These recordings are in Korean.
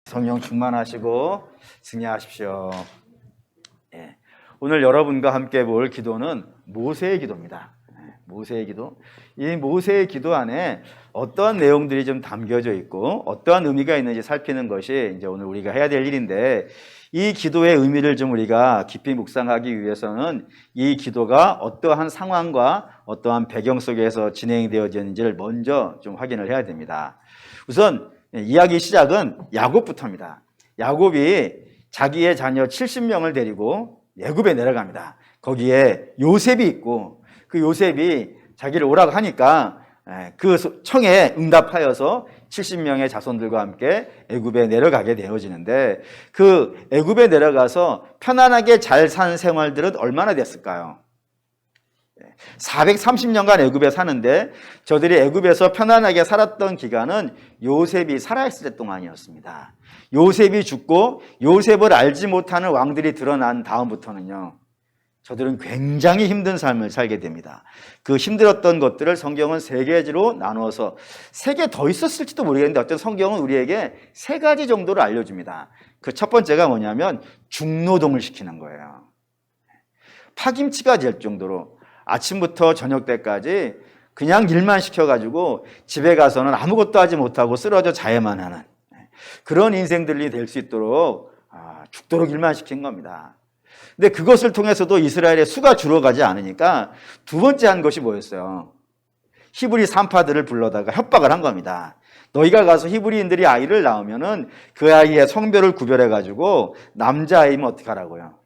성령 충만하시고 승리하십시오. 예. 오늘 여러분과 함께 볼 기도는 모세의 기도입니다. 모세의 기도. 이 모세의 기도 안에 어떠한 내용들이 좀 담겨져 있고 어떠한 의미가 있는지 살피는 것이 이제 오늘 우리가 해야 될 일인데, 이 기도의 의미를 좀 우리가 깊이 묵상하기 위해서는 이 기도가 어떠한 상황과 어떠한 배경 속에서 진행이 되어지는지를 먼저 좀 확인을 해야 됩니다. 우선 이야기 시작은 야곱부터입니다. 야곱이 자기의 자녀 70명을 데리고 애굽에 내려갑니다. 거기에 요셉이 있고, 그 요셉이 자기를 오라고 하니까 그 청에 응답하여서 70명의 자손들과 함께 애굽에 내려가게 되어지는데, 그 애굽에 내려가서 편안하게 잘 산 생활들은 얼마나 됐을까요? 430년간 애굽에 사는데 저들이 애굽에서 편안하게 살았던 기간은 요셉이 살아있을 때 동안이었습니다. 요셉이 죽고 요셉을 알지 못하는 왕들이 드러난 다음부터는요, 저들은 굉장히 힘든 삶을 살게 됩니다. 그 힘들었던 것들을 성경은 세 가지로 나누어서, 세 개 더 있었을지도 모르겠는데 어쨌든 성경은 우리에게 세 가지 정도를 알려줍니다. 그 첫 번째가 뭐냐면 중노동을 시키는 거예요. 파김치가 될 정도로 아침부터 저녁 때까지 그냥 일만 시켜가지고 집에 가서는 아무것도 하지 못하고 쓰러져 자야만 하는 그런 인생들이 될 수 있도록 죽도록 일만 시킨 겁니다. 근데 그것을 통해서도 이스라엘의 수가 줄어가지 않으니까 두 번째 한 것이 뭐였어요? 히브리 산파들을 불러다가 협박을 한 겁니다. 너희가 가서 히브리인들이 아이를 낳으면은 그 아이의 성별을 구별해가지고 남자아이면 어떻게 하라고요?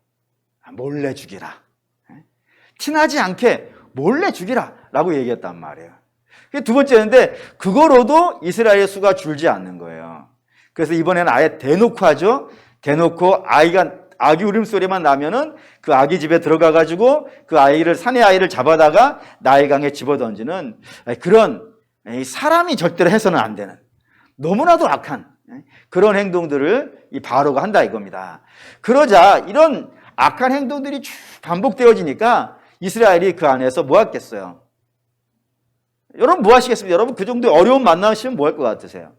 몰래 죽이라. 티나지 않게 몰래 죽이라 라고 얘기했단 말이에요. 그게 두 번째인데, 그거로도 이스라엘의 수가 줄지 않는 거예요. 그래서 이번에는 아예 대놓고 하죠. 대놓고 아기 울음소리만 나면은 그 아기 집에 들어가가지고 그 아이를, 사내 아이를 잡아다가 나일강에 집어던지는 그런, 사람이 절대로 해서는 안 되는 너무나도 악한 그런 행동들을 이 바로가 한다 이겁니다. 그러자 이런 악한 행동들이 쭉 반복되어지니까 이스라엘이 그 안에서 뭐 하겠어요? 여러분 뭐 하시겠습니까? 여러분 그 정도의 어려움 만나시면 뭐 할 것 같으세요?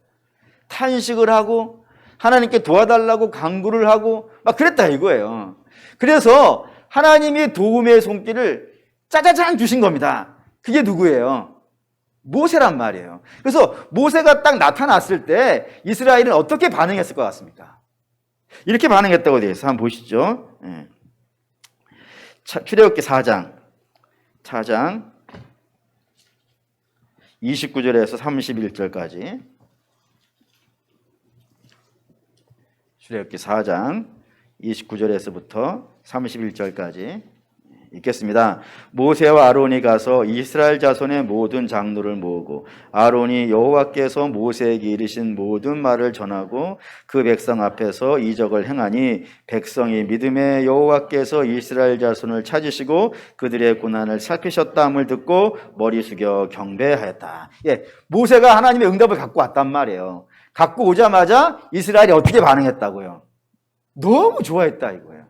탄식을 하고 하나님께 도와달라고 간구를 하고 막 그랬다 이거예요. 그래서 하나님이 도움의 손길을 짜자잔 주신 겁니다. 그게 누구예요? 모세란 말이에요. 그래서 모세가 딱 나타났을 때 이스라엘은 어떻게 반응했을 것 같습니까? 이렇게 반응했다고 되어 있어요. 한번 보시죠. 출애굽기 4장 29절에서 31절까지, 출애굽기 4장 29절에서부터 31절까지 읽겠습니다. 모세와 아론이 가서 이스라엘 자손의 모든 장로를 모으고 아론이 여호와께서 모세에게 이르신 모든 말을 전하고 그 백성 앞에서 이적을 행하니 백성이 믿음에 여호와께서 이스라엘 자손을 찾으시고 그들의 고난을 살피셨다함을 듣고 머리 숙여 경배하였다. 모세가 하나님의 응답을 갖고 왔단 말이에요. 갖고 오자마자 이스라엘이 어떻게 반응했다고요? 너무 좋아했다 이거예요.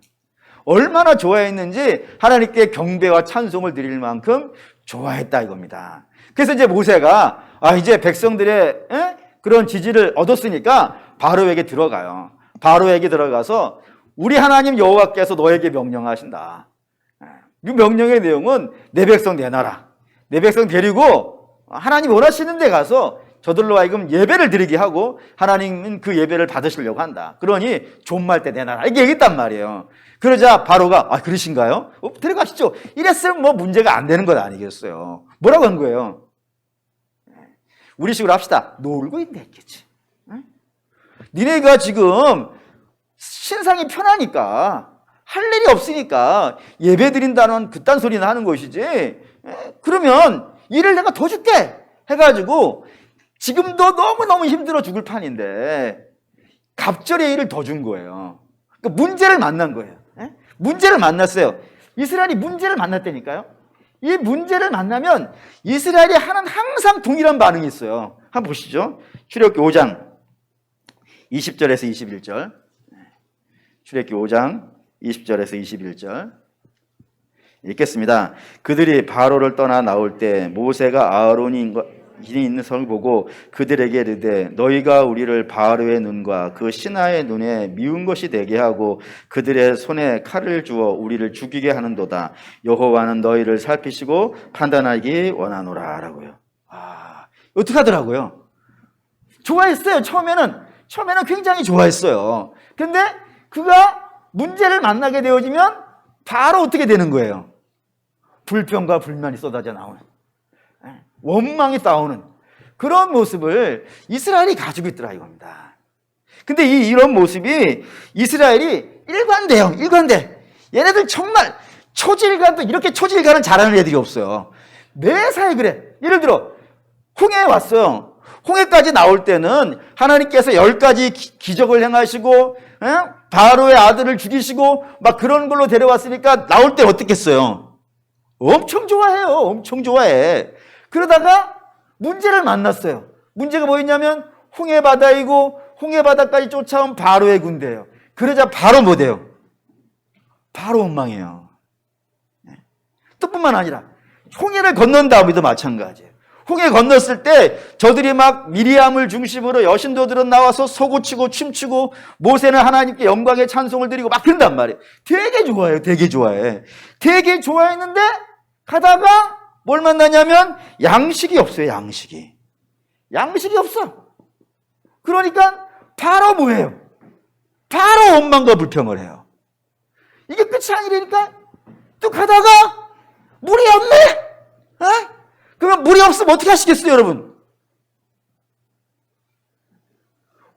얼마나 좋아했는지 하나님께 경배와 찬송을 드릴 만큼 좋아했다 이겁니다. 그래서 이제 모세가 이제 백성들의 그런 지지를 얻었으니까 바로에게 들어가요. 바로에게 들어가서 우리 하나님 여호와께서 너에게 명령하신다. 이 명령의 내용은 내 백성 내놔라. 내 백성 데리고 하나님 원하시는 데 가서 저들로 하여금 예배를 드리게 하고 하나님은 그 예배를 받으시려고 한다. 그러니 존말 때 내놔라. 이렇게 얘기했단 말이에요. 그러자 바로가 그러신가요? 들어가시죠. 이랬으면 뭐 문제가 안 되는 건 아니겠어요. 뭐라고 한 거예요? 우리 식으로 합시다. 놀고 있네 했겠지. 니네가 지금 신상이 편하니까 할 일이 없으니까 예배 드린다는 그딴 소리나 하는 것이지. 그러면 일을 내가 더 줄게 해가지고 지금도 너무너무 힘들어 죽을 판인데 갑절의 일을 더 준 거예요. 그러니까 문제를 만난 거예요. 문제를 만났어요. 이스라엘이 문제를 만났다니까요. 이 문제를 만나면 이스라엘이 하는 항상 동일한 반응이 있어요. 한번 보시죠. 출애굽기 5장 20절에서 21절. 출애굽기 5장 20절에서 21절 읽겠습니다. 그들이 바로를 떠나 나올 때 모세가 아론이 길이 있는 성을 보고 그들에게 이르되 너희가 우리를 바로의 눈과 그 신하의 눈에 미운 것이 되게 하고 그들의 손에 칼을 주어 우리를 죽이게 하는도다. 여호와는 너희를 살피시고 판단하기 원하노라 라고요. 어떻게 하더라고요? 좋아했어요. 처음에는 굉장히 좋아했어요. 근데 그가 문제를 만나게 되어지면 바로 어떻게 되는 거예요? 불평과 불만이 쏟아져 나오는, 원망이 싸우는 그런 모습을 이스라엘이 가지고 있더라 이겁니다. 근데 이런 모습이 이스라엘이 일관돼요. 일관돼. 얘네들 정말 초질간도 이렇게 초질간은 잘하는 애들이 없어요. 매사에 그래. 예를 들어 홍해에 왔어요. 홍해까지 나올 때는 하나님께서 10가지 기적을 행하시고 바로의 아들을 죽이시고 막 그런 걸로 데려왔으니까 나올 때 어떻겠어요? 엄청 좋아해요. 엄청 좋아해. 그러다가 문제를 만났어요. 문제가 뭐였냐면 홍해바다이고 홍해바다까지 쫓아온 바로의 군대예요. 그러자 바로 뭐 돼요? 바로 원망해요. 또 뿐만 아니라 홍해를 건넌 다음에도 마찬가지예요. 홍해 건넜을 때 저들이 막 미리암을 중심으로 여신도들은 나와서 소고치고 춤추고 모세는 하나님께 영광의 찬송을 드리고 막 그런단 말이에요. 되게 좋아해요. 되게 좋아해. 되게 좋아했는데 가다가 뭘 만나냐면 양식이 없어요. 양식이 없어. 그러니까 바로 뭐예요? 바로 원망과 불평을 해요. 이게 끝이 아니라니까 또 가다가 물이 없네? 그러면 물이 없으면 어떻게 하시겠어요, 여러분?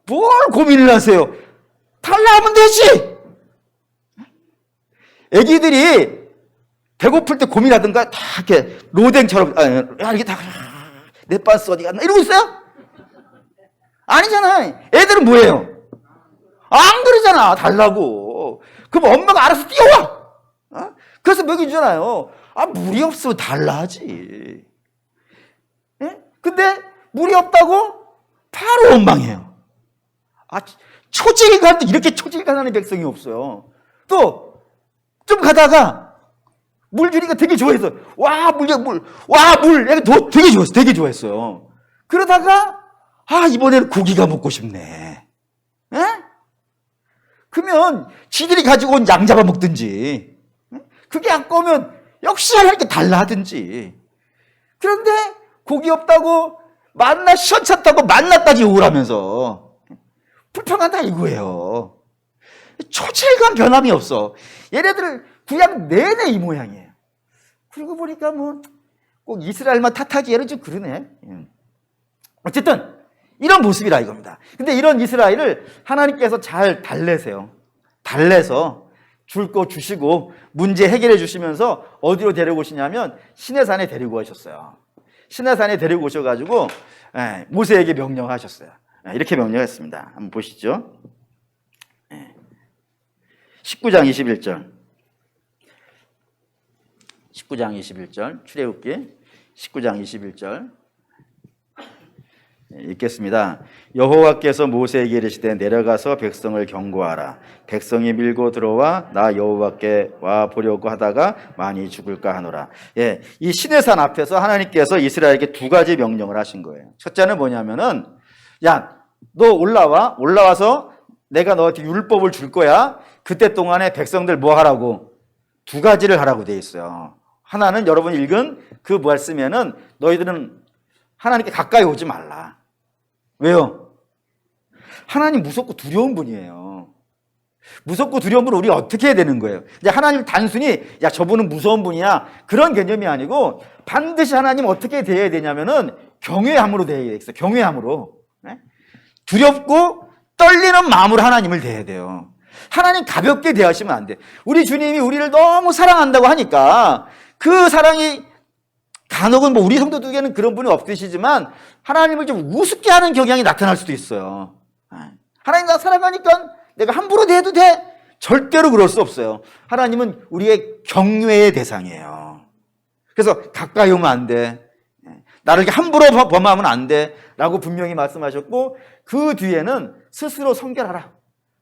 뭘 고민을 하세요? 달라하면 되지. 애기들이 배고플 때 고민하던가 다 이렇게 로댕처럼 이렇게 다 내 빤스 어디 갔나 이러고 있어요? 아니잖아요. 애들은 뭐예요? 안 그러잖아. 달라고. 그럼 엄마가 알아서 뛰어와. 그래서 먹여주잖아요. 물이 없으면 달라 하지. 근데 물이 없다고 바로 원망해요. 초질간도 이렇게 초질간하는 백성이 없어요. 또 좀 가다가 물 주니까 되게 좋아했어. 물. 얘가 되게 좋아했어. 되게 좋아했어요. 그러다가 이번에는 고기가 먹고 싶네. 그러면 지들이 가지고 온 양 잡아먹든지 그게 안 꺼면 역시 하나님께 달라 하든지. 그런데 고기 없다고 만나 시원찮다고 만나까지 오라면서 불평한다 이거예요. 초질간 변함이 없어. 얘네들 구약 내내 이 모양이에요. 그리고 보니까 꼭 이스라엘만 탓하기에는 좀 그러네. 어쨌든 이런 모습이라 이겁니다. 근데 이런 이스라엘을 하나님께서 잘 달래세요. 달래서 줄 거 주시고 문제 해결해 주시면서 어디로 데리고 오시냐면 시내산에 데리고 오셨어요. 시내산에 데리고 오셔가지고 모세에게 명령하셨어요. 이렇게 명령했습니다. 한번 보시죠. 19장 21절. 19장 21절 출애굽기 19장 21절 읽겠습니다. 여호와께서 모세에게 이르시되 내려가서 백성을 경고하라. 백성이 밀고 들어와 나 여호와께 와 보려고 하다가 많이 죽을까 하노라. 이 시내산 앞에서 하나님께서 이스라엘에게 두 가지 명령을 하신 거예요. 첫째는 뭐냐면은 너 올라와서 내가 너한테 율법을 줄 거야. 그때 동안에 백성들 뭐 하라고? 두 가지를 하라고 돼 있어요. 하나는 여러분이 읽은 그 말씀에는 너희들은 하나님께 가까이 오지 말라. 왜요? 하나님 무섭고 두려운 분이에요. 무섭고 두려운 분은 우리가 어떻게 해야 되는 거예요? 이제 하나님 단순히 저분은 무서운 분이야 그런 개념이 아니고 반드시 하나님 어떻게 대해야 되냐면은 경외함으로 대해야 되겠어요. 경외함으로. 두렵고 떨리는 마음으로 하나님을 대해야 돼요. 하나님 가볍게 대하시면 안 돼. 우리 주님이 우리를 너무 사랑한다고 하니까 그 사랑이 간혹은 우리 성도들에게는 그런 분이 없으시지만 하나님을 좀 우습게 하는 경향이 나타날 수도 있어요. 하나님 나 사랑하니까 내가 함부로 대해도 돼? 절대로 그럴 수 없어요. 하나님은 우리의 경외의 대상이에요. 그래서 가까이 오면 안 돼. 나를 함부로 범하면 안 돼. 라고 분명히 말씀하셨고 그 뒤에는 스스로 성결하라.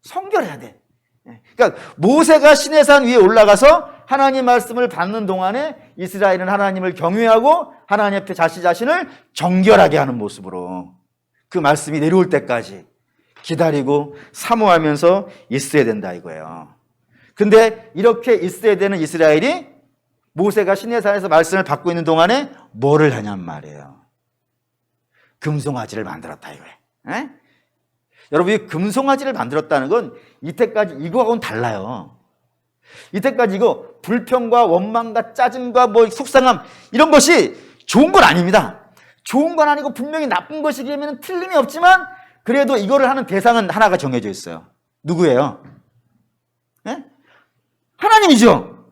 성결해야 돼. 그러니까 모세가 시내산 위에 올라가서 하나님 말씀을 받는 동안에 이스라엘은 하나님을 경외하고 하나님 앞에 자신을 정결하게 하는 모습으로 그 말씀이 내려올 때까지 기다리고 사모하면서 있어야 된다 이거예요. 근데 이렇게 있어야 되는 이스라엘이 모세가 시내산에서 말씀을 받고 있는 동안에 뭐를 하냔 말이에요. 금송아지를 만들었다 이거예요. 에? 여러분, 이 금송아지를 만들었다는 건 이때까지 이거하고는 달라요. 이때까지 이거 불평과 원망과 짜증과 뭐 속상함 이런 것이 좋은 건 아닙니다. 좋은 건 아니고 분명히 나쁜 것이기에는 틀림이 없지만 그래도 이거를 하는 대상은 하나가 정해져 있어요. 누구예요? 예? 하나님이죠.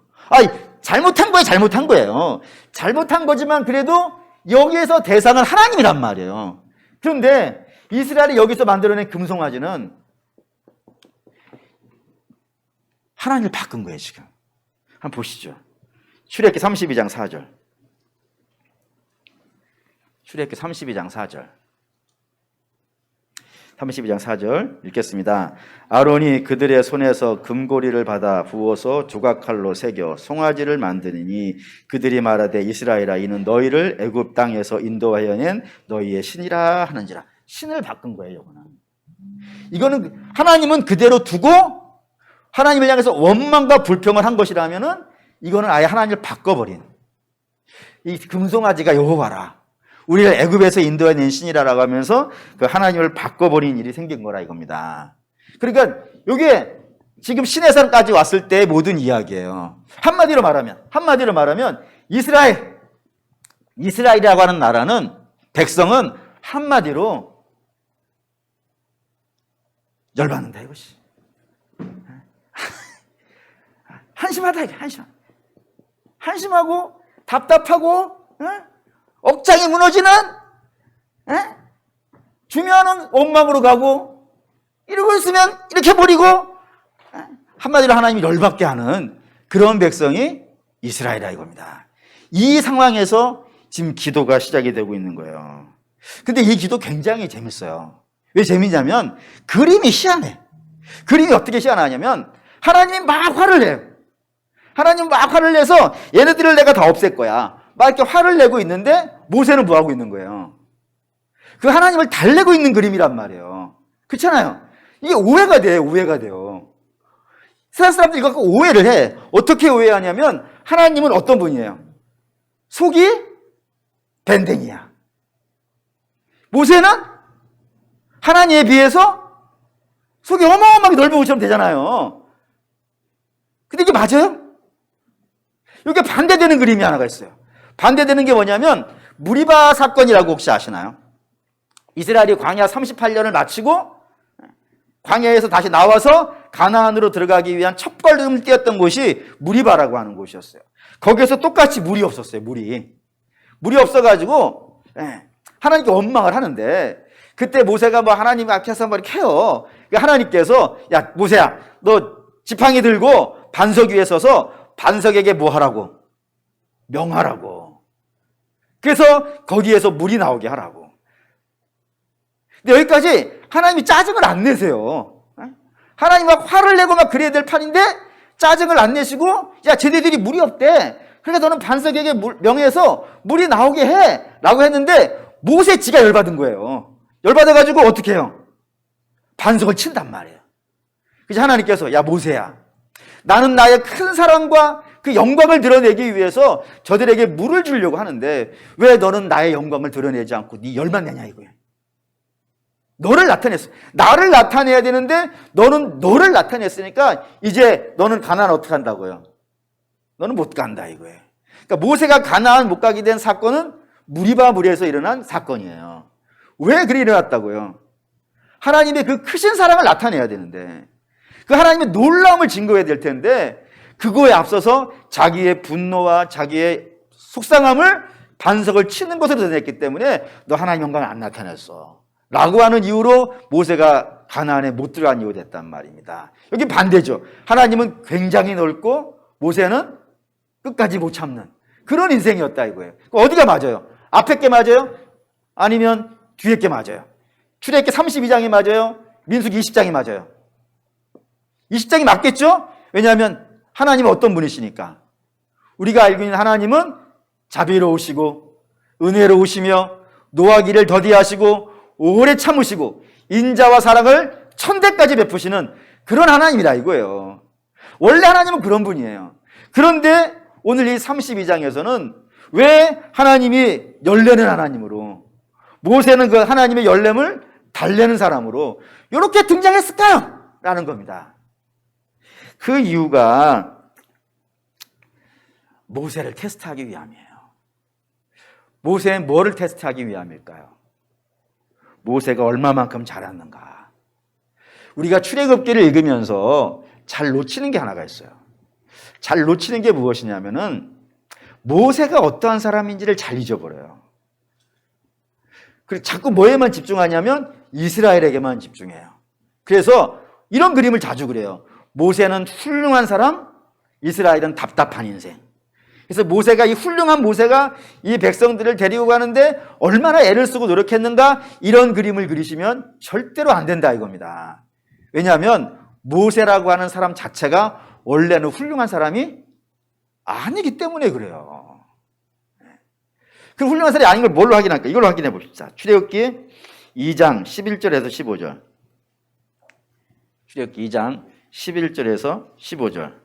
잘못한 거예요. 잘못한 거예요. 잘못한 거지만 그래도 여기에서 대상은 하나님이란 말이에요. 그런데 이스라엘이 여기서 만들어낸 금송아지는 하나님을 바꾼 거예요, 지금. 한번 보시죠. 출애굽기 32장 4절. 출애굽기 32장 4절. 32장 4절 읽겠습니다. 아론이 그들의 손에서 금고리를 받아 부어서 조각칼로 새겨 송아지를 만드니 그들이 말하되 이스라엘아 이는 너희를 애굽 땅에서 인도하여 낸 너희의 신이라 하는지라. 신을 바꾼 거예요, 이거는 하나님은 그대로 두고 하나님을 향해서 원망과 불평을 한 것이라면은 이거는 아예 하나님을 바꿔버린 이 금송아지가 여호와라. 우리를 애굽에서 인도해낸 신이라라고 하면서 그 하나님을 바꿔버린 일이 생긴 거라 이겁니다. 그러니까 이게 지금 시내산까지 왔을 때의 모든 이야기예요. 한마디로 말하면 이스라엘이라고 하는 나라는 백성은 한마디로 열받는다 이것이. 한심하다 이게 한심하고 답답하고 억장이 무너지는 주면은 원망으로 가고 이러고 있으면 이렇게 버리고 한마디로 하나님이 열받게 하는 그런 백성이 이스라엘이라 이겁니다. 이 상황에서 지금 기도가 시작이 되고 있는 거예요. 근데 이 기도 굉장히 재밌어요. 왜 재밌냐면 그림이 희한해. 그림이 어떻게 희한하냐면 하나님이 막 화를 내요. 하나님 막 화를 내서 얘네들을 내가 다 없앨 거야. 막 이렇게 화를 내고 있는데 모세는 뭐 하고 있는 거예요? 그 하나님을 달래고 있는 그림이란 말이에요. 그렇잖아요. 이게 오해가 돼요. 세상 사람들이 이거 갖고 오해를 해. 어떻게 오해하냐면 하나님은 어떤 분이에요? 속이 밴댕이야. 모세는 하나님에 비해서 속이 어마어마하게 넓은 것처럼 되잖아요. 근데 이게 맞아요? 이게 반대되는 그림이 하나가 있어요. 반대되는 게 뭐냐면 무리바 사건이라고 혹시 아시나요? 이스라엘이 광야 38년을 마치고 광야에서 다시 나와서 가나안으로 들어가기 위한 첫걸음을 띄었던 곳이 무리바라고 하는 곳이었어요. 거기에서 똑같이 물이 없었어요. 물이 없어가지고 하나님께 원망을 하는데 그때 모세가 뭐 하나님 앞에서 뭐 이렇게 해요. 하나님께서 야 모세야 너 지팡이 들고 반석 위에 서서 반석에게 뭐 하라고? 명하라고. 그래서 거기에서 물이 나오게 하라고. 근데 여기까지 하나님이 짜증을 안 내세요. 하나님 막 화를 내고 막 그래야 될 판인데 짜증을 안 내시고 야 쟤네들이 물이 없대. 그러니까 너는 반석에게 명해서 물이 나오게 해 라고 했는데 모세 지가 열받은 거예요. 열받아가지고 어떻게 해요? 반석을 친단 말이에요. 그래서 하나님께서 야 모세야 나는 나의 큰 사랑과 그 영광을 드러내기 위해서 저들에게 물을 주려고 하는데 왜 너는 나의 영광을 드러내지 않고 네 열만 내냐 이거야. 너를 나타냈어. 나를 나타내야 되는데 너는 너를 나타냈으니까 이제 너는 가나안 어떻게 한다고요? 너는 못 간다 이거예요. 그러니까 모세가 가나안 못 가게 된 사건은 무리바 무리에서 일어난 사건이에요. 왜 그리 일어났다고요? 하나님의 그 크신 사랑을 나타내야 되는데 그 하나님의 놀라움을 증거해야 될 텐데 그거에 앞서서 자기의 분노와 자기의 속상함을 반석을 치는 것으로 드러냈기 때문에 너 하나님 영광을 안 나타냈어 라고 하는 이유로 모세가 가나안에 못 들어간 이유가 됐단 말입니다. 여기 반대죠. 하나님은 굉장히 넓고 모세는 끝까지 못 참는 그런 인생이었다 이거예요. 어디가 맞아요? 앞에 게 맞아요? 아니면 뒤에 게 맞아요? 출애굽기 32장이 맞아요? 민수기 20장이 맞아요? 이 십장이 맞겠죠? 왜냐하면 하나님은 어떤 분이시니까. 우리가 알고 있는 하나님은 자비로우시고 은혜로우시며 노하기를 더디하시고 오래 참으시고 인자와 사랑을 천대까지 베푸시는 그런 하나님이다 이거예요. 원래 하나님은 그런 분이에요. 그런데 오늘 이 32장에서는 왜 하나님이 열내는 하나님으로, 모세는 그 하나님의 열냄을 달래는 사람으로 이렇게 등장했을까요? 라는 겁니다. 그 이유가 모세를 테스트하기 위함이에요. 모세는 뭐를 테스트하기 위함일까요? 모세가 얼마만큼 잘했는가. 우리가 출애굽기를 읽으면서 잘 놓치는 게 하나가 있어요. 잘 놓치는 게 무엇이냐면은 모세가 어떠한 사람인지를 잘 잊어버려요. 그리고 자꾸 뭐에만 집중하냐면 이스라엘에게만 집중해요. 그래서 이런 그림을 자주 그려요. 모세는 훌륭한 사람, 이스라엘은 답답한 인생. 그래서 모세가, 이 훌륭한 모세가 이 백성들을 데리고 가는데 얼마나 애를 쓰고 노력했는가, 이런 그림을 그리시면 절대로 안 된다 이겁니다. 왜냐하면 모세라고 하는 사람 자체가 원래는 훌륭한 사람이 아니기 때문에 그래요. 그 훌륭한 사람이 아닌 걸 뭘로 확인할까? 이걸로 확인해 봅시다. 출애굽기 2장 11절에서 15절. 출애굽기 2장 11절에서 15절.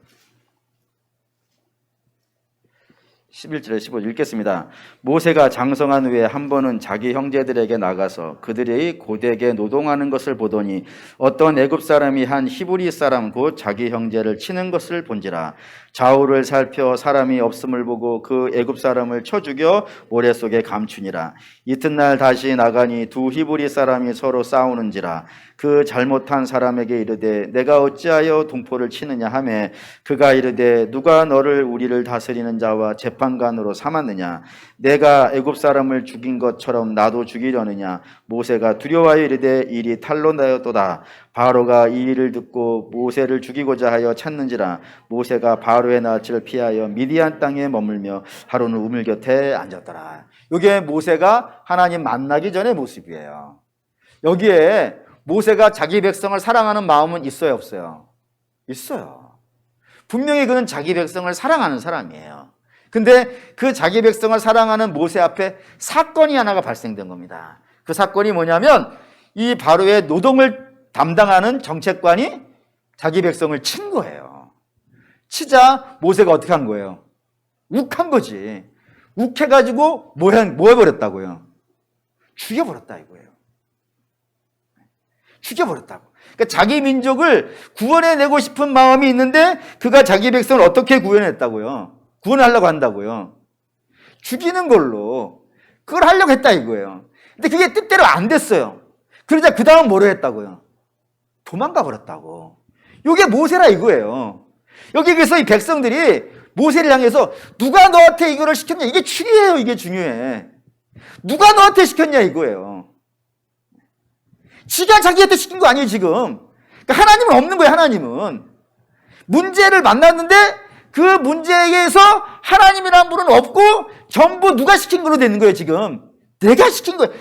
11절에 15절 읽겠습니다. 모세가 장성한 후에 한 번은 자기 형제들에게 나가서 그들의 고되게 노동하는 것을 보더니 어떤 애굽 사람이 한 히브리 사람 곧 자기 형제를 치는 것을 본지라. 좌우를 살펴 사람이 없음을 보고 그 애굽 사람을 쳐 죽여 모래 속에 감추니라. 이튿날 다시 나가니 두 히브리 사람이 서로 싸우는지라. 그 잘못한 사람에게 이르되 내가 어찌하여 동포를 치느냐 하매 그가 이르되 누가 너를 우리를 다스리는 자와 재판관으로 삼았느냐. 내가 애굽 사람을 죽인 것처럼 나도 죽이려느냐. 모세가 두려워하여 이르되 일이 탈로 나였도다. 바로가 이 일을 듣고 모세를 죽이고자 하여 찾는지라. 모세가 바로의 낯을 피하여 미디안 땅에 머물며 하루는 우물 곁에 앉았더라. 이게 모세가 하나님 만나기 전의 모습이에요. 여기에 모세가 자기 백성을 사랑하는 마음은 있어요, 없어요? 있어요. 분명히 그는 자기 백성을 사랑하는 사람이에요. 근데 그 자기 백성을 사랑하는 모세 앞에 사건이 하나가 발생된 겁니다. 그 사건이 뭐냐면 이 바로의 노동을 담당하는 정책관이 자기 백성을 친 거예요. 치자 모세가 어떻게 한 거예요? 욱한 거지. 욱해가지고 뭐 해버렸다고요? 죽여버렸다 이거예요. 죽여버렸다고. 그러니까 자기 민족을 구원해내고 싶은 마음이 있는데 그가 자기 백성을 어떻게 구원했다고요? 구원하려고 한다고요? 죽이는 걸로 그걸 하려고 했다 이거예요. 근데 그게 뜻대로 안 됐어요. 그러자 그 다음 뭐로 했다고요? 도망가 버렸다고. 이게 모세라 이거예요. 여기 그래서 이 백성들이 모세를 향해서 누가 너한테 이거를 시켰냐, 이게 중요해요. 이게 중요해. 누가 너한테 시켰냐 이거예요. 지가 자기한테 시킨 거 아니에요 지금. 그러니까 하나님은 없는 거예요. 하나님은 문제를 만났는데 그 문제에서 하나님이라는 분은 없고 전부 누가 시킨 거로 되는 거예요 지금. 내가 시킨 거예요.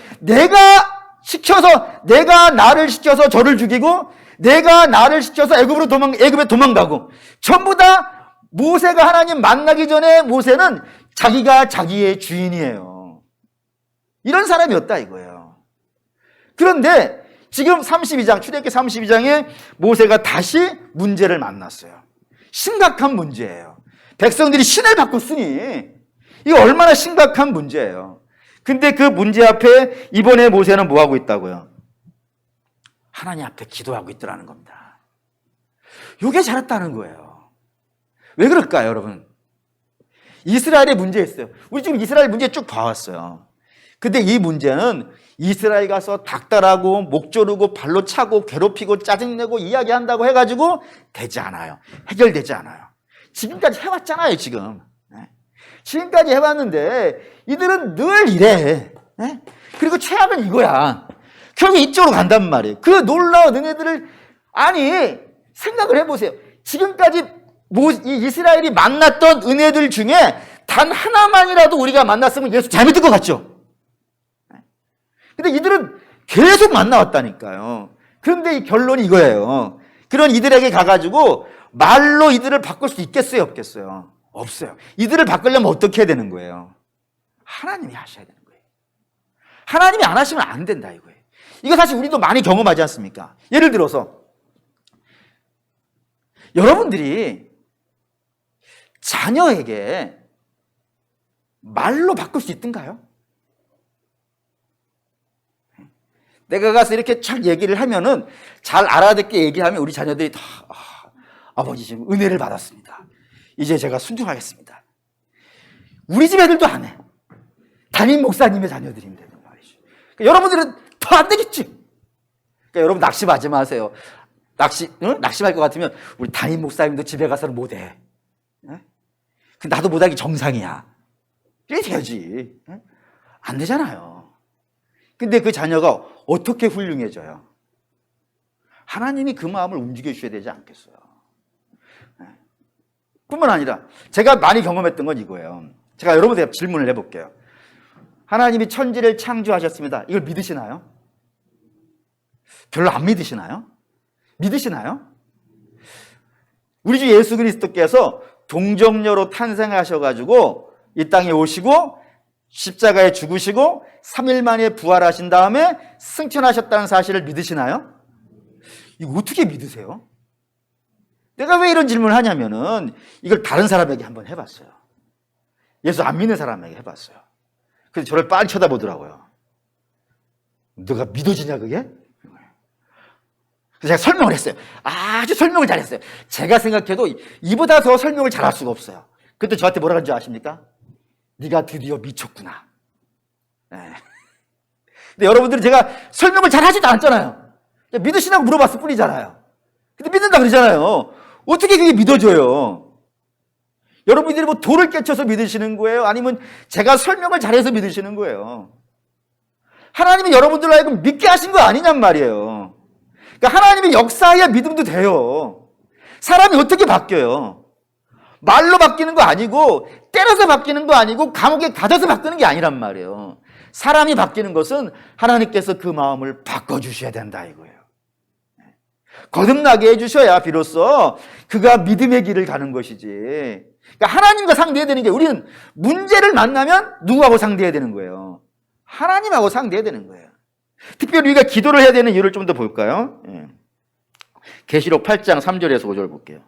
내가 나를 시켜서 저를 죽이고 내가 나를 시켜서 애굽에 도망가고 전부 다 모세가 하나님 만나기 전에 모세는 자기가 자기의 주인이에요. 이런 사람이었다 이거예요. 그런데 지금 32장, 출애굽기 32장에 모세가 다시 문제를 만났어요. 심각한 문제예요. 백성들이 신을 바꿨으니 이거 얼마나 심각한 문제예요. 근데 그 문제 앞에 이번에 모세는 뭐 하고 있다고요? 하나님 앞에 기도하고 있더라는 겁니다. 이게 잘했다는 거예요. 왜 그럴까요, 여러분? 이스라엘의 문제 있어요. 우리 지금 이스라엘 문제 쭉 봐왔어요. 근데 이 문제는 이스라엘 가서 닥달하고 목 조르고 발로 차고 괴롭히고 짜증내고 이야기한다고 해가지고 되지 않아요. 해결되지 않아요. 지금까지 해왔잖아요, 지금. 지금까지 해왔는데 이들은 늘 이래. 그리고 최악은 이거야. 결국 이쪽으로 간단 말이에요. 그 놀라운 은혜들을, 아니, 생각을 해보세요. 지금까지 이 이스라엘이 만났던 은혜들 중에 단 하나만이라도 우리가 만났으면 예수 잘 믿을 것 같죠? 근데 이들은 계속 만나왔다니까요. 그런데 이 결론이 이거예요. 그런 이들에게 가가지고 말로 이들을 바꿀 수 있겠어요, 없겠어요? 없어요. 이들을 바꾸려면 어떻게 해야 되는 거예요? 하나님이 하셔야 되는 거예요. 하나님이 안 하시면 안 된다 이거예요. 이거 사실 우리도 많이 경험하지 않습니까? 예를 들어서 여러분들이 자녀에게 말로 바꿀 수 있던가요? 내가 가서 이렇게 쫙 얘기를 하면은 잘 알아듣게 얘기하면 우리 자녀들이 다 아버지 지금 은혜를 받았습니다. 이제 제가 순종하겠습니다. 우리 집 애들도 안 해. 담임 목사님의 자녀들인데 말이죠. 그러니까 여러분들은 더 안 되겠지. 그러니까 여러분 낙심하지 마세요. 낙심할 것 같으면 우리 담임 목사님도 집에 가서는 못해. 나도 못하기 정상이야. 이렇게 해야지. 안 되잖아요. 근데 그 자녀가 어떻게 훌륭해져요? 하나님이 그 마음을 움직여 주셔야 되지 않겠어요? 뿐만 아니라 제가 많이 경험했던 건 이거예요. 제가 여러분들에게 질문을 해볼게요. 하나님이 천지를 창조하셨습니다. 이걸 믿으시나요? 별로 안 믿으시나요? 믿으시나요? 우리 주 예수 그리스도께서 동정녀로 탄생하셔가지고 이 땅에 오시고 십자가에 죽으시고 3일 만에 부활하신 다음에 승천하셨다는 사실을 믿으시나요? 이거 어떻게 믿으세요? 내가 왜 이런 질문을 하냐면은 이걸 다른 사람에게 한번 해봤어요. 예수 안 믿는 사람에게 해봤어요. 그래서 저를 빤히 쳐다보더라고요. 너가 믿어지냐 그게? 그래서 제가 설명을 했어요. 아주 설명을 잘했어요. 제가 생각해도 이보다 더 설명을 잘할 수가 없어요. 그때 저한테 뭐라 그런지 아십니까? 네가 드디어 미쳤구나. 네. 근데 여러분들은 제가 설명을 잘하지도 않잖아요. 믿으시냐고 물어봤을 뿐이잖아요. 근데 믿는다 그러잖아요. 어떻게 그게 믿어져요? 여러분들이 뭐 돌을 깨쳐서 믿으시는 거예요? 아니면 제가 설명을 잘해서 믿으시는 거예요? 하나님이 여러분들로 하여금 믿게 하신 거 아니냔 말이에요. 그러니까 하나님의 역사해야 믿음도 돼요. 사람이 어떻게 바뀌어요? 말로 바뀌는 거 아니고 때려서 바뀌는 거 아니고 감옥에 갇아서 바뀌는 게 아니란 말이에요. 사람이 바뀌는 것은 하나님께서 그 마음을 바꿔주셔야 된다 이거예요. 거듭나게 해주셔야 비로소 그가 믿음의 길을 가는 것이지. 그러니까 하나님과 상대해야 되는 게, 우리는 문제를 만나면 누구하고 상대해야 되는 거예요? 하나님하고 상대해야 되는 거예요. 특별히 우리가 기도를 해야 되는 이유를 좀 더 볼까요? 계시록 8장 3절에서 5절 볼게요.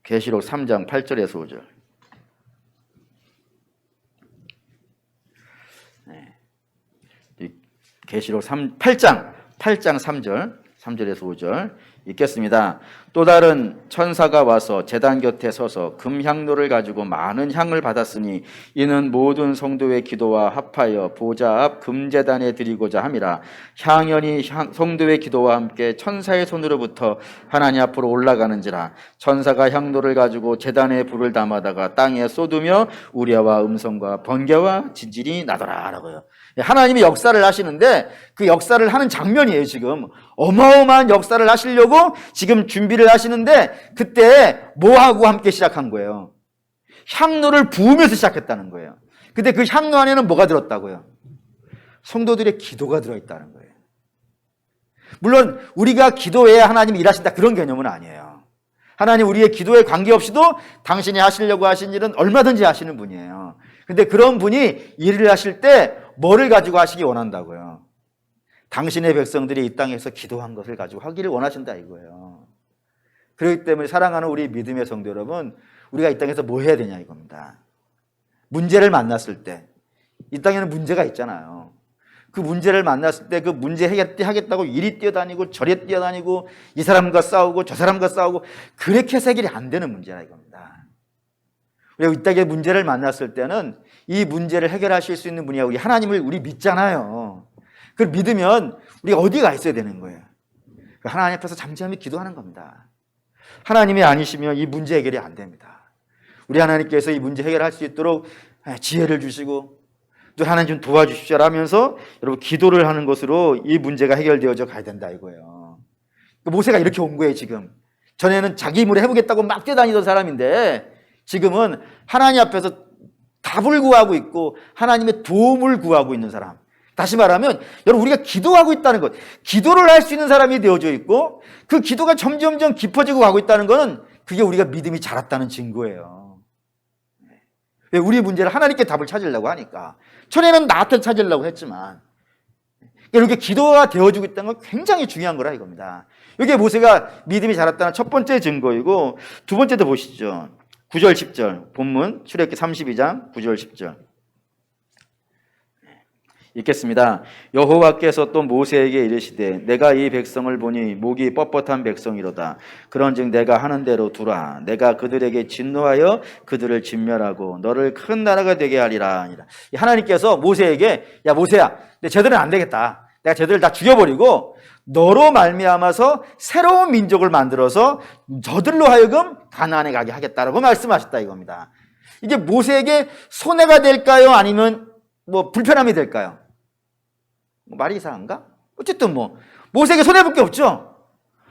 계시록 3장 8절에서 5절. 계시록 8장 3절에서 5절 읽겠습니다. 또 다른 천사가 와서 제단 곁에 서서 금향로를 가지고 많은 향을 받았으니 이는 모든 성도의 기도와 합하여 보좌 앞 금제단에 드리고자 함이라. 향연이 성도의 기도와 함께 천사의 손으로부터 하나님 앞으로 올라가는지라. 천사가 향로를 가지고 제단에 불을 담아다가 땅에 쏟으며 우레와 음성과 번개와 지진이 나더라 라고요. 하나님이 역사를 하시는데 그 역사를 하는 장면이에요. 지금 어마어마한 역사를 하시려고 지금 준비를 하시는데 그때 뭐하고 함께 시작한 거예요? 향로를 부으면서 시작했다는 거예요. 근데 그 향로 안에는 뭐가 들었다고요? 성도들의 기도가 들어있다는 거예요. 물론 우리가 기도해야 하나님이 일하신다 그런 개념은 아니에요. 하나님 우리의 기도에 관계없이도 당신이 하시려고 하신 일은 얼마든지 하시는 분이에요. 근데 그런 분이 일을 하실 때 뭐를 가지고 하시기 원한다고요? 당신의 백성들이 이 땅에서 기도한 것을 가지고 하기를 원하신다 이거예요. 그렇기 때문에 사랑하는 우리 믿음의 성도 여러분, 우리가 이 땅에서 뭐 해야 되냐 이겁니다. 문제를 만났을 때, 이 땅에는 문제가 있잖아요. 그 문제를 만났을 때 그 문제 해결하겠다고 이리 뛰어다니고 저리 뛰어다니고 이 사람과 싸우고 저 사람과 싸우고 그렇게 해서 해결이 안 되는 문제라 이겁니다. 우리가 이 땅에 문제를 만났을 때는 이 문제를 해결하실 수 있는 분이 우리 하나님을 우리 믿잖아요. 그걸 믿으면 우리가 어디 가 있어야 되는 거예요? 하나님 앞에서 잠잠히 기도하는 겁니다. 하나님이 아니시면 이 문제 해결이 안 됩니다. 우리 하나님께서 이 문제 해결할 수 있도록 지혜를 주시고 또 하나님 좀 도와주십시오 하면서 여러분 기도를 하는 것으로 이 문제가 해결되어져 가야 된다 이거예요. 모세가 이렇게 온 거예요. 지금 전에는 자기 힘으로 해보겠다고 막 뛰어다니던 사람인데 지금은 하나님 앞에서 답을 구하고 있고 하나님의 도움을 구하고 있는 사람. 다시 말하면 여러분 우리가 기도하고 있다는 것, 기도를 할 수 있는 사람이 되어져 있고 그 기도가 점점점 깊어지고 가고 있다는 것은 그게 우리가 믿음이 자랐다는 증거예요. 왜? 우리 문제를 하나님께 답을 찾으려고 하니까. 전에는 나한테 찾으려고 했지만 이렇게 기도가 되어지고 있다는 건 굉장히 중요한 거라 이겁니다. 이게 모세가 믿음이 자랐다는 첫 번째 증거이고, 두 번째도 보시죠. 9절 10절 본문 출애굽기 32장 9절 10절 읽겠습니다. 여호와께서 또 모세에게 이르시되 내가 이 백성을 보니 목이 뻣뻣한 백성이로다. 그런즉 내가 하는 대로 두라. 내가 그들에게 진노하여 그들을 진멸하고 너를 큰 나라가 되게 하리라. 하나님께서 모세에게 야 모세야, 내 쟤들은 안 되겠다. 내가 쟤들을 다 죽여버리고 너로 말미암아서 새로운 민족을 만들어서 저들로 하여금 가나안에 가게 하겠다라고 말씀하셨다 이겁니다. 이게 모세에게 손해가 될까요? 아니면 불편함이 될까요? 말이 이상한가? 어쨌든 모세에게 손해볼 게 없죠.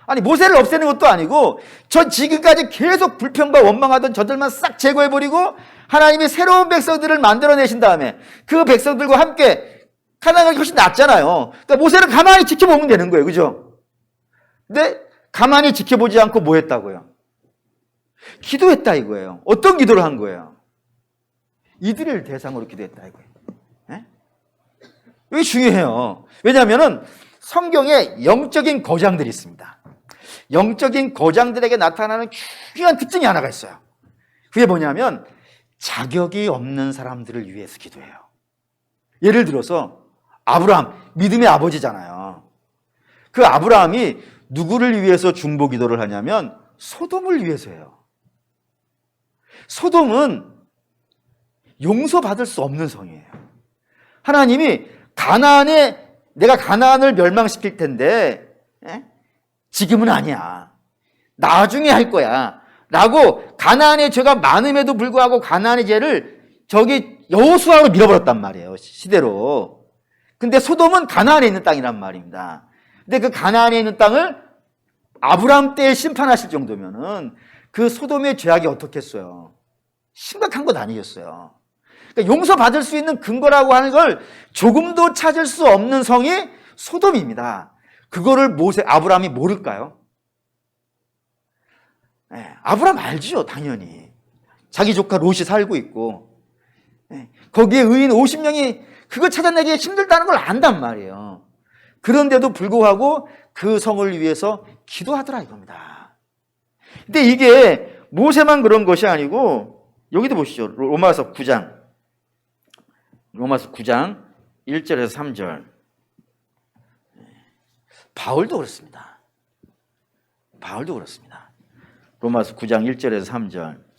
아니 모세를 없애는 것도 아니고 전 지금까지 계속 불평과 원망하던 저들만 싹 제거해버리고 하나님이 새로운 백성들을 만들어내신 다음에 그 백성들과 함께 가나안이 훨씬 낫잖아요. 그러니까 모세를 가만히 지켜보면 되는 거예요. 그죠? 근데 가만히 지켜보지 않고 뭐 했다고요? 기도했다 이거예요. 어떤 기도를 한 거예요? 이들을 대상으로 기도했다 이거예요. 네? 이게 중요해요. 왜냐하면 성경에 영적인 거장들이 있습니다. 영적인 거장들에게 나타나는 중요한 특징이 하나가 있어요. 그게 뭐냐면 자격이 없는 사람들을 위해서 기도해요. 예를 들어서 아브라함, 믿음의 아버지잖아요. 그 아브라함이 누구를 위해서 중보 기도를 하냐면 소돔을 위해서예요. 소돔은 용서받을 수 없는 성이에요. 하나님이 내가 가나안을 멸망시킬 텐데 지금은 아니야. 나중에 할 거야. 라고 가나안의 죄가 많음에도 불구하고 가나안의 죄를 저기 여호수아로 밀어버렸단 말이에요. 시대로. 근데 소돔은 가나안에 있는 땅이란 말입니다. 근데 그 가나안에 있는 땅을 아브라함 때에 심판하실 정도면은 그 소돔의 죄악이 어떻겠어요? 심각한 것 아니겠어요? 그러니까 용서받을 수 있는 근거라고 하는 걸 조금도 찾을 수 없는 성이 소돔입니다. 그거를 아브라함이 모를까요? 네, 아브라함 알죠, 당연히. 자기 조카 롯이 살고 있고, 거기에 의인 50명이 그걸 찾아내기 힘들다는 걸 안단 말이에요. 그런데도 불구하고 그 성을 위해서 기도하더라 이겁니다. 근데 이게 모세만 그런 것이 아니고 여기도 보시죠. 로마서 9장 1절에서 3절. 바울도 그렇습니다. 로마서 9장 1절에서 3절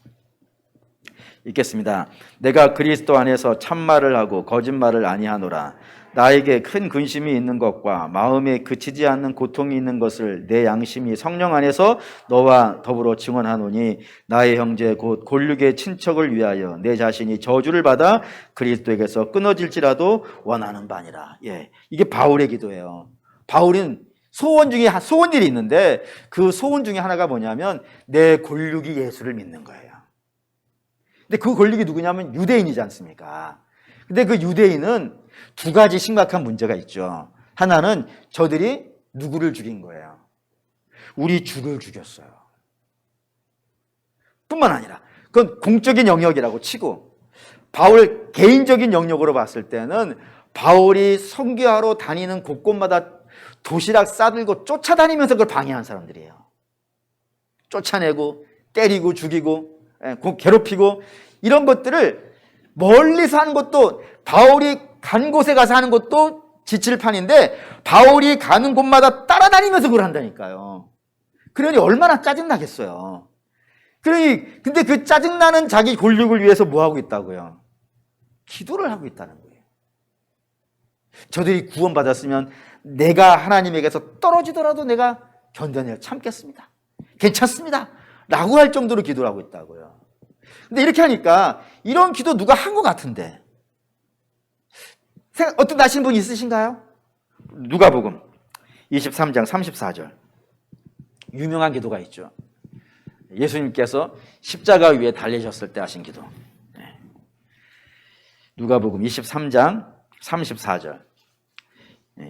읽겠습니다. 내가 그리스도 안에서 참말을 하고 거짓말을 아니하노라. 나에게 큰 근심이 있는 것과 마음에 그치지 않는 고통이 있는 것을 내 양심이 성령 안에서 너와 더불어 증언하노니 나의 형제 곧 골육의 친척을 위하여 내 자신이 저주를 받아 그리스도에게서 끊어질지라도 원하는 바니라. 이게 바울의 기도예요. 바울은 소원들이 있는데 그 소원 중에 하나가 뭐냐면 내 골육이 예수를 믿는 거예요. 근데 그 권력이 누구냐면 유대인이지 않습니까? 근데 그 유대인은 두 가지 심각한 문제가 있죠. 하나는 저들이 누구를 죽인 거예요? 우리 주를 죽였어요. 뿐만 아니라 그건 공적인 영역이라고 치고 바울 개인적인 영역으로 봤을 때는 바울이 선교하러 다니는 곳곳마다 도시락 싸들고 쫓아다니면서 그걸 방해한 사람들이에요. 쫓아내고 때리고 죽이고 괴롭히고 이런 것들을 멀리서 하는 것도 바울이 간 곳에 가서 하는 것도 지칠판인데 바울이 가는 곳마다 따라다니면서 그걸 한다니까요. 그러니 얼마나 짜증나겠어요. 근데 그 짜증나는 자기 골육을 위해서 뭐 하고 있다고요? 기도를 하고 있다는 거예요. 저들이 구원받았으면 내가 하나님에게서 떨어지더라도 내가 견뎌내려 참겠습니다. 괜찮습니다. 라고 할 정도로 기도를 하고 있다고요. 근데 이렇게 하니까 이런 기도 누가 한 것 같은데 어떤 나신 분 있으신가요? 누가복음 23장 34절 유명한 기도가 있죠. 예수님께서 십자가 위에 달리셨을 때 하신 기도. 누가복음 23장 34절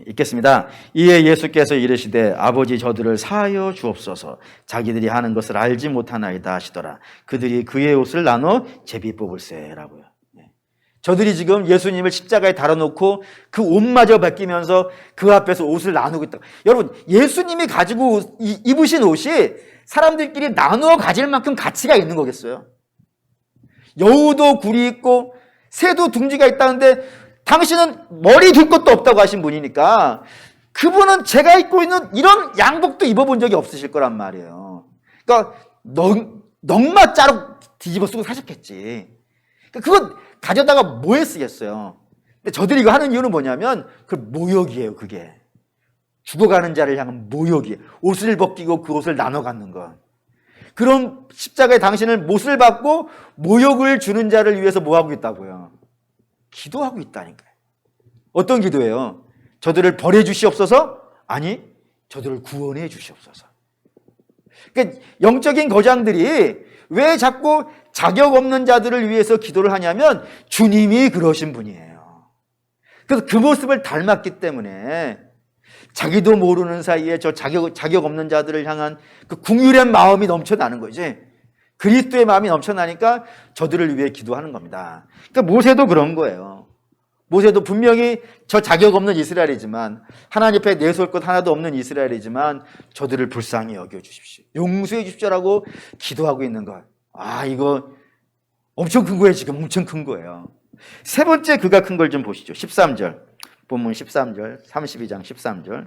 읽겠습니다. 이에 예수께서 이르시되 아버지 저들을 사하여 주옵소서. 자기들이 하는 것을 알지 못하나이다 하시더라. 그들이 그의 옷을 나눠 제비 뽑을세라고요. 저들이 지금 예수님을 십자가에 달아놓고 그 옷마저 벗기면서 그 앞에서 옷을 나누고 있다. 여러분, 예수님이 가지고 입으신 옷이 사람들끼리 나누어 가질 만큼 가치가 있는 거겠어요? 여우도 굴이 있고 새도 둥지가 있다는데 당신은 머리 둘 것도 없다고 하신 분이니까 그분은 제가 입고 있는 이런 양복도 입어본 적이 없으실 거란 말이에요. 그러니까 넉마짜로 뒤집어 쓰고 사셨겠지. 그건 가져다가 뭐에 쓰겠어요? 근데 저들이 이거 하는 이유는 뭐냐면 그 모욕이에요. 그게 죽어가는 자를 향한 모욕이에요. 옷을 벗기고 그 옷을 나눠 갖는 것. 그런 십자가에 당신을 못을 받고 모욕을 주는 자를 위해서 뭐 하고 있다고요? 기도하고 있다니까요. 어떤 기도예요? 저들을 벌해 주시옵소서? 아니, 저들을 구원해 주시옵소서. 그러니까 영적인 거장들이 왜 자꾸 자격 없는 자들을 위해서 기도를 하냐면 주님이 그러신 분이에요. 그래서 그 모습을 닮았기 때문에 자기도 모르는 사이에 저 자격 없는 자들을 향한 그 긍휼의 마음이 넘쳐나는 거지. 그리스도의 마음이 넘쳐나니까 저들을 위해 기도하는 겁니다. 그러니까 모세도 그런 거예요. 모세도 분명히 저 자격 없는 이스라엘이지만 하나님 앞에 내세울 것 하나도 없는 이스라엘이지만 저들을 불쌍히 여겨주십시오. 용서해 주십시오라고 기도하고 있는 것. 아, 이거 엄청 큰 거예요. 지금 엄청 큰 거예요. 세 번째 그가 큰 걸 좀 보시죠. 13절. 본문 13절, 32장 13절.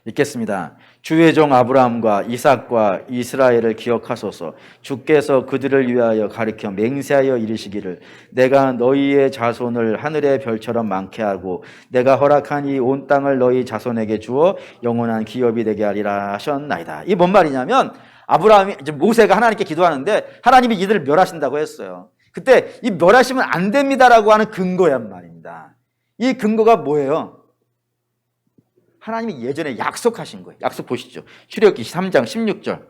읽겠습니다. 주의 종 아브라함과 이삭과 이스라엘을 기억하소서. 주께서 그들을 위하여 가리켜 맹세하여 이르시기를 내가 너희의 자손을 하늘의 별처럼 많게 하고 내가 허락한 이 온 땅을 너희 자손에게 주어 영원한 기업이 되게 하리라 하셨나이다. 이게 뭔 말이냐면 아브라함이 이제 모세가 하나님께 기도하는데 하나님이 이들을 멸하신다고 했어요. 그때 이 멸하시면 안 됩니다라고 하는 근거란 말입니다. 이 근거가 뭐예요? 하나님이 예전에 약속하신 거예요. 약속 보시죠. 출애굽기 3장 16절.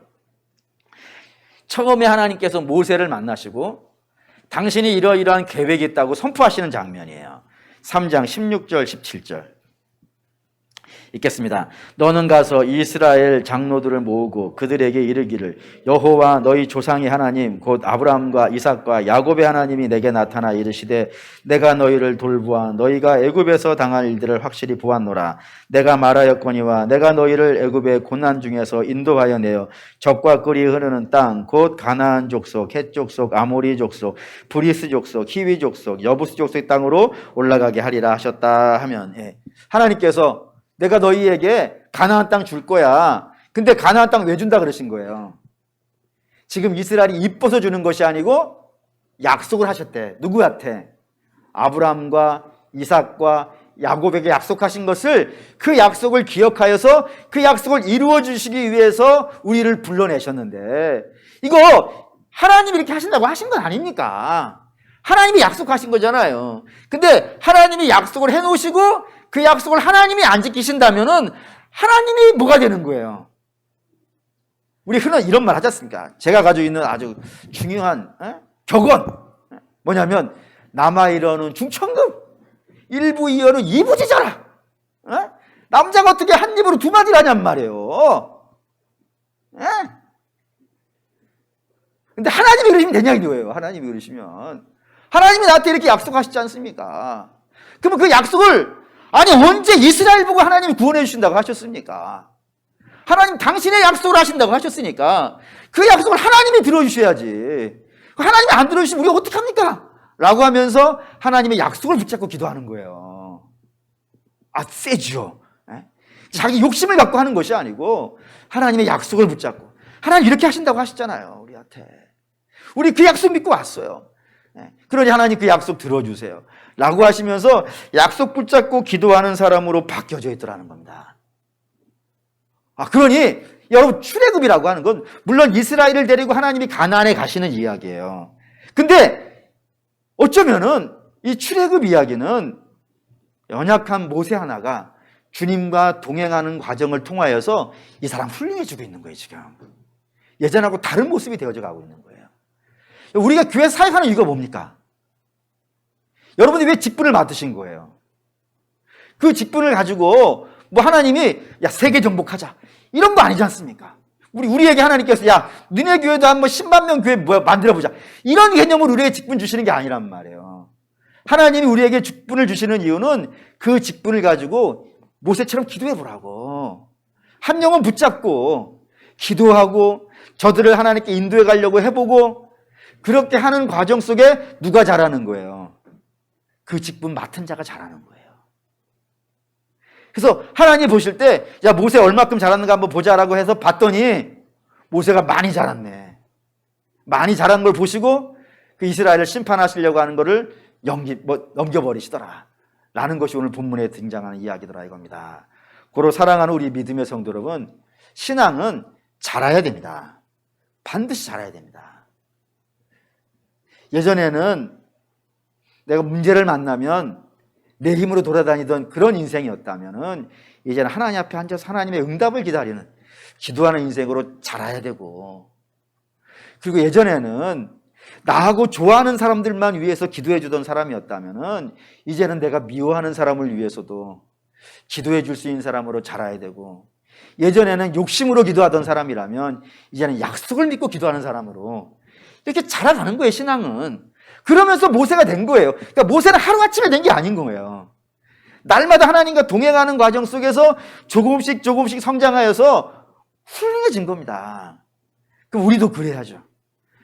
처음에 하나님께서 모세를 만나시고 당신이 이러이러한 계획이 있다고 선포하시는 장면이에요. 3장 16절 17절. 읽겠습니다. 너는 가서 이스라엘 장로들을 모으고 그들에게 이르기를 여호와 너희 조상의 하나님 곧 아브라함과 이삭과 야곱의 하나님이 내게 나타나 이르시되 내가 너희를 돌보아 너희가 애굽에서 당할 일들을 확실히 보았노라. 내가 말하였거니와 내가 너희를 애굽의 고난 중에서 인도하여 내어 젖과 꿀이 흐르는 땅 곧 가나안 족속, 헷 족속, 아모리 족속, 브리스 족속, 히위 족속, 여부스 족속의 땅으로 올라가게 하리라 하셨다 하면 하나님께서 내가 너희에게 가나안 땅 줄 거야. 근데 가나안 땅 왜 준다 그러신 거예요? 지금 이스라엘이 이뻐서 주는 것이 아니고 약속을 하셨대. 누구한테? 아브라함과 이삭과 야곱에게 약속하신 것을 그 약속을 기억하여서 그 약속을 이루어 주시기 위해서 우리를 불러내셨는데 이거 하나님이 이렇게 하신다고 하신 건 아닙니까? 하나님이 약속하신 거잖아요. 근데 하나님이 약속을 해놓으시고 그 약속을 하나님이 안 지키신다면은 하나님이 뭐가 되는 거예요? 우리 흔히 이런 말 하지 않습니까? 제가 가지고 있는 아주 중요한 격언 뭐냐면 남아 이러는 중천금 일부 이어는 이부지져라. 남자가 어떻게 한 입으로 두 마디를 하냔 말이에요. 근데 하나님이 그러시면 되냐 이거예요. 하나님이 그러시면 하나님이 나한테 이렇게 약속하시지 않습니까? 그러면 그 약속을 아니 언제 이스라엘 보고 하나님이 구원해 주신다고 하셨습니까? 하나님 당신의 약속을 하신다고 하셨으니까 그 약속을 하나님이 들어주셔야지. 하나님이 안 들어주시면 우리가 어떡합니까? 라고 하면서 하나님의 약속을 붙잡고 기도하는 거예요. 아 세죠. 자기 욕심을 갖고 하는 것이 아니고 하나님의 약속을 붙잡고 하나님 이렇게 하신다고 하셨잖아요. 우리한테. 우리 그 약속 믿고 왔어요. 그러니 하나님 그 약속 들어주세요. 라고 하시면서 약속 붙잡고 기도하는 사람으로 바뀌어져 있더라는 겁니다. 그러니 여러분 출애굽이라고 하는 건 물론 이스라엘을 데리고 하나님이 가나안에 가시는 이야기예요. 근데 어쩌면은 이 출애굽 이야기는 연약한 모세 하나가 주님과 동행하는 과정을 통하여서 이 사람 훌륭해지고 있는 거예요. 지금 예전하고 다른 모습이 되어져 가고 있는 거예요. 우리가 교회 사역하는 이유가 뭡니까? 여러분이 왜 직분을 맡으신 거예요? 그 직분을 가지고 뭐 하나님이 야 세계 정복하자 이런 거 아니지 않습니까? 우리에게 하나님께서 야 너네 교회도 한번 10만 명 교회 만들어보자 이런 개념으로 우리에게 직분 주시는 게 아니란 말이에요. 하나님이 우리에게 직분을 주시는 이유는 그 직분을 가지고 모세처럼 기도해보라고, 한 영혼 붙잡고 기도하고 저들을 하나님께 인도해 가려고 해보고, 그렇게 하는 과정 속에 누가 잘하는 거예요? 그 직분 맡은 자가 잘하는 거예요. 그래서 하나님 보실 때 야 모세 얼마큼 잘하는가 한번 보자라고 해서 봤더니 모세가 많이 잘했네. 많이 잘한 걸 보시고 그 이스라엘을 심판하시려고 하는 거를 넘겨버리시더라 라는 것이 오늘 본문에 등장하는 이야기더라 이겁니다. 고로 사랑하는 우리 믿음의 성도 여러분, 신앙은 잘해야 됩니다. 반드시 잘해야 됩니다. 예전에는 내가 문제를 만나면 내 힘으로 돌아다니던 그런 인생이었다면은 이제는 하나님 앞에 앉아서 하나님의 응답을 기다리는, 기도하는 인생으로 자라야 되고, 그리고 예전에는 나하고 좋아하는 사람들만 위해서 기도해 주던 사람이었다면은 이제는 내가 미워하는 사람을 위해서도 기도해 줄 수 있는 사람으로 자라야 되고, 예전에는 욕심으로 기도하던 사람이라면 이제는 약속을 믿고 기도하는 사람으로 이렇게 자라가는 거예요, 신앙은. 그러면서 모세가 된 거예요. 그러니까 모세는 하루아침에 된 게 아닌 거예요. 날마다 하나님과 동행하는 과정 속에서 조금씩 성장하여서 훌륭해진 겁니다. 그럼 우리도 그래야죠.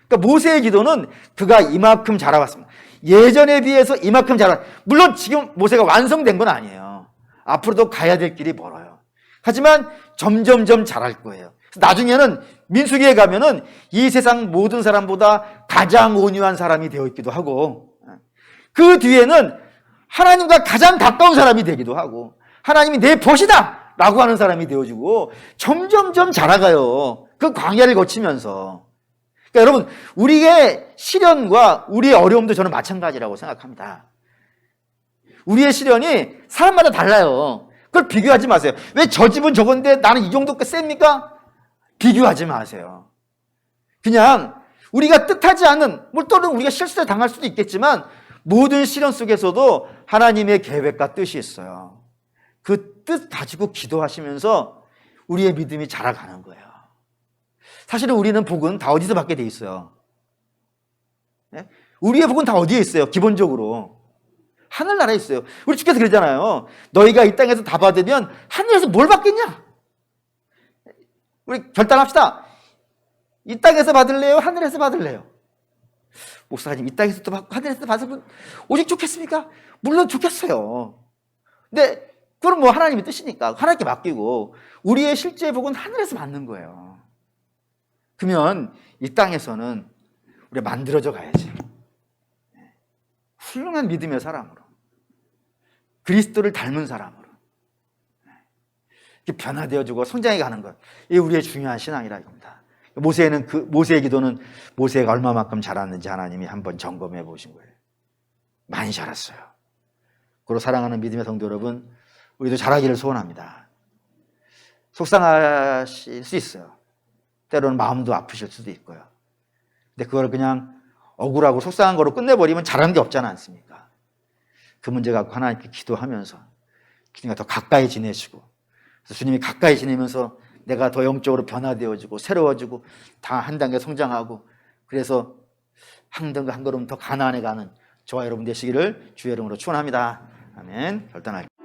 그러니까 모세의 기도는 그가 이만큼 자라왔습니다. 예전에 비해서 이만큼 물론 지금 모세가 완성된 건 아니에요. 앞으로도 가야 될 길이 멀어요. 하지만 점점점 자랄 거예요. 나중에는 민수기에 가면은 이 세상 모든 사람보다 가장 온유한 사람이 되어 있기도 하고, 그 뒤에는 하나님과 가장 가까운 사람이 되기도 하고, 하나님이 내 벗이다 라고 하는 사람이 되어지고 점점점 자라가요. 그 광야를 거치면서. 그러니까 여러분, 우리의 시련과 우리의 어려움도 저는 마찬가지라고 생각합니다. 우리의 시련이 사람마다 달라요. 그걸 비교하지 마세요. 왜 저 집은 저건데 나는 이 정도 셉니까? 비교하지 마세요. 그냥 우리가 뜻하지 않은, 또는 우리가 실수를 당할 수도 있겠지만 모든 시련 속에서도 하나님의 계획과 뜻이 있어요. 그 뜻 가지고 기도하시면서 우리의 믿음이 자라가는 거예요. 사실은 우리는 복은 다 어디서 받게 돼 있어요? 네? 우리의 복은 다 어디에 있어요? 기본적으로 하늘나라에 있어요. 우리 주께서 그러잖아요. 너희가 이 땅에서 다 받으면 하늘에서 뭘 받겠냐? 우리 결단합시다. 이 땅에서 받을래요? 하늘에서 받을래요? 목사님, 이 땅에서 또 받고 하늘에서 받으면 오직 좋겠습니까? 물론 좋겠어요. 근데 그건 뭐 하나님의 뜻이니까 하나님께 맡기고 우리의 실제 복은 하늘에서 받는 거예요. 그러면 이 땅에서는 우리가 만들어져 가야지. 훌륭한 믿음의 사람으로, 그리스도를 닮은 사람으로 이렇게 변화되어지고 성장해 가는 것, 이게 우리의 중요한 신앙이라 이겁니다. 모세의 기도는 모세가 얼마만큼 자랐는지 하나님이 한번 점검해 보신 거예요. 많이 자랐어요. 그리고 사랑하는 믿음의 성도 여러분, 우리도 자라기를 소원합니다. 속상하실 수 있어요. 때로는 마음도 아프실 수도 있고요. 근데 그걸 그냥 억울하고 속상한 거로 끝내버리면 잘하는 게 없지 않습니까? 그 문제 갖고 하나님께 기도하면서 주님과 더 가까이 지내시고, 그래서 주님이 가까이 지내면서 내가 더 영적으로 변화되어지고 새로워지고 다 한 단계 성장하고, 그래서 한 걸음 더 가나안에 가는 저와 여러분 되시기를 주의 이름으로 축원합니다. 아멘. 결단할게요.